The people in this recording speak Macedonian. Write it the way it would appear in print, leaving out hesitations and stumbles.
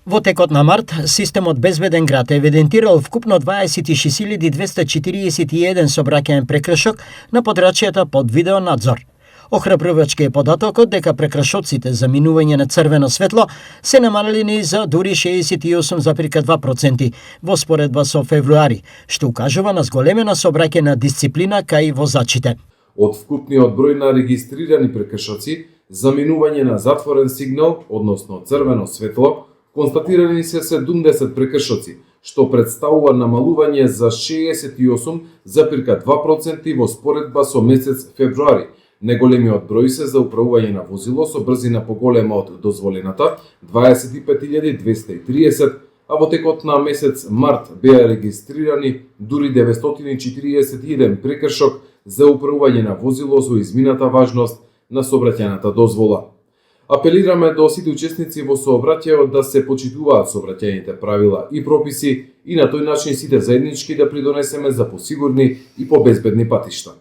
Во текот на март, системот Безбеден град евидентирал вкупно 26.241 сообраќаен прекршок на подрачјата под видеонадзор. Охрабрувачки е податокот дека прекршоците за минување на црвено светло се намалени за дури 68,2% во споредба со февруари, што укажува на зголемена сообраќајна дисциплина кај возачите. Од вкупниот број на регистрирани прекршоци за минување на затворен сигнал, односно црвено светло, констатирани се 70 прекршоци, што представува намалување за 68,2% во споредба со месец февруари. Неголемиот број се за управување на возило со брзина поголема од дозволената 25.230, а во текот на месец март беа регистрирани дури 941 прекршок за управување на возило со измината важност на сообраќајната дозвола. Апелираме до сите учесници во сообраќајот да се почитуваат сообраќајните правила и прописи и на тој начин сите заеднички да придонесеме за посигурни и побезбедни патишта.